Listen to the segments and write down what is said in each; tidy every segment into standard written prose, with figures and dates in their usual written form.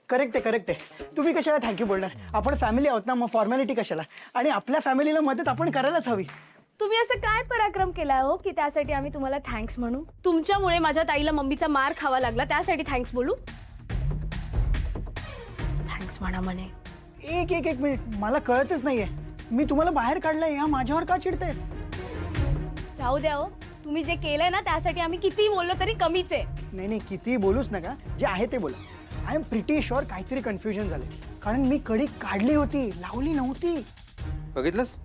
Correct आहे तुम्ही कशाला थँक्यू बोलणार आपण फॅमिली आहोत ना मग फॉर्मॅलिटी कशाला आणि आपल्या फॅमिलीला मदत आपण करायलाच हवी तुम्ही असं काय पराक्रम केला हो की त्यासाठी आम्ही तुम्हाला थँक्स म्हणू तुमच्यामुळे माझ्या ताईला मम्मीचा मार खावा लागला त्यासाठी थँक्स बोलू थँक्स म्हणा म्हणे एक मिनिट मला कळतच नाहीये मी तुम्हाला बाहेर काढलंय या माझ्यावर का चिडताय राहू द्या हो तुम्ही जे केलंय ना त्यासाठी आम्ही किती बोललो तरी कमीच आहे नाही किती बोलूच नका जे आहे ते बोला आय एम प्रिटी शुअर काहीतरी कन्फ्युजन झाले कारण मी कडी काढली होती लावली नव्हती बघितलंस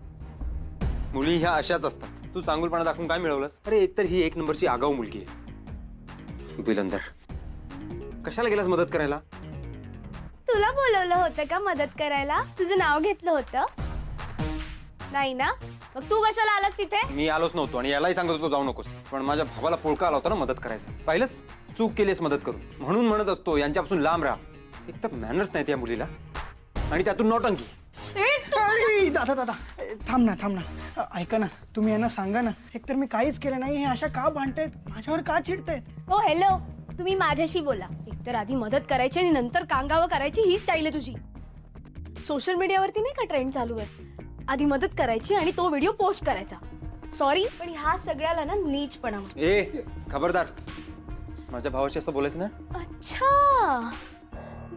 मुली ह्या अशाच असतात तू चांगुलपणा दाखवून काय मिळवलंस अरे एकतर ही एक नंबरची आगाऊ मुलगी आहे बिलंदर कशाला गेलास मदत करायला तुला बोलवलं होतं का मदत करायला तुझं नाव घेतलं होतं नाही ना मग तू कशाला आलास तिथे मी आलोच नव्हतो आणि यालाही सांगत होतो जाऊ नकोस पण माझ्या भावाला पोळका आला होता ना मदत करायचा पाहिलंस चूक केलीस मदत करून म्हणून म्हणत असतो यांच्यापासून लांब राहा एक तर मॅनर्स नाहीत या मुलीला आणि त्यातून नौटंकी अरे, दादा थांब ना ऐका ना तुम्ही यांना सांगा ना एकतर मी काहीच केलं नाही हे अशा का भांडतायत माझ्यावर का चिडतायत हो हॅलो तुम्ही माझ्याशी बोला एकतर आधी मदत करायची आणि नंतर कांगावं करायची ही स्टाईल आहे तुझी सोशल मीडियावरती नाही का ट्रेंड चालू आहे आधी मदत करायची आणि तो व्हिडिओ पोस्ट करायचा सॉरी पण ह्या सगळ्याला ना नीचपणा म्हणतात. ए खबरदार माझ्या भावाशी असं बोलायचं ना अच्छा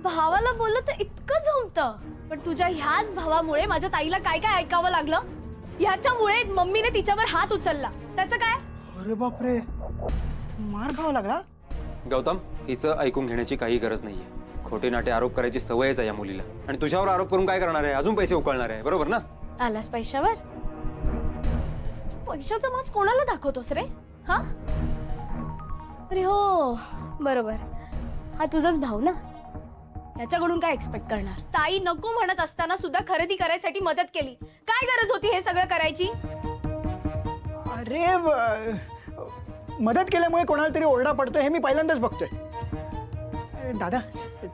भावाला बोललं तर इतकं जमतं पण तुझ्या ह्याच भावामुळे माझ्या ताईला काय काय ऐकावं लागलं ह्याच्यामुळे मम्मीने तिच्यावर हात उचलला त्याचं काय अरे बापरे मार खावा लागला गौतम हिचं ऐकून घेण्याची काही गरज नाहीये खोटे नाटे आरोप करायची सवयच आहे या मुलीला आणि तुझ्यावर आरोप करून काय करणार आहे अजून पैसे उकळणार आहे बरोबर ना आलास पैशावर पैशाचा मास कोणाला दाखवतोस रे हा अरे हो बरोबर हा तुझाच भाऊ ना याच्याकडून काय एक्सपेक्ट करणार ताई नको म्हणत असताना सुद्धा खरेदी करायसाठी मदत केली काय गरज होती हे सगळं करायची अरे मदत केल्यामुळे कोणाला तरी ओरडा पडतोय हे मी पहिल्यांदाच बघतोय दादा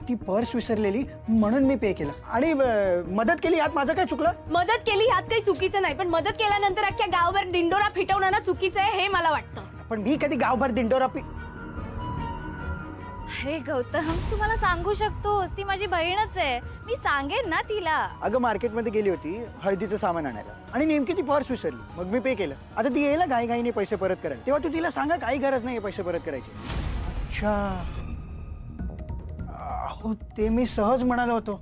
ती पर्स विसरलेली म्हणून मी पे केलं आणि मदत केली यात माझं काय चुकलं मदत केली ह्यात काही चुकीचं नाही पण मदत केल्यानंतर अख्ख्या गावभर दिंडोरा फिटवणं ना चुकीचं आहे हे मला वाटतं पण मी कधी गावभर दिंडोरा अरे गौतम तू मला सांगू शकतोस ती माझी बहीणच आहे मी सांगेन ना तिला अगं मार्केटमध्ये गेली होती हळदीचं सामान आणायला आणि नेमकी ती पर्स विसरली मग मी पे केलं आता ती येईल घाईघाईने पैसे परत करायला तेव्हा तू तिला सांगा काही गरज नाही पैसे परत करायची अच्छा हो ते मी सहज म्हणालो होतो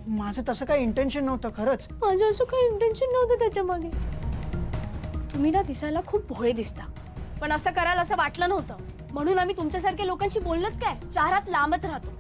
माझं तसं काही इंटेन्शन नव्हतं खरंच माझं असं काही इंटेन्शन नव्हतं त्याच्या मागे तुम्ही ना दिसायला खूप भोळे दिसता पण असं करायला असं वाटलं नव्हतं म्हणून आम्ही तुमच्यासारख्या लोकांशी बोललोच काय चार हात लांबच राहतो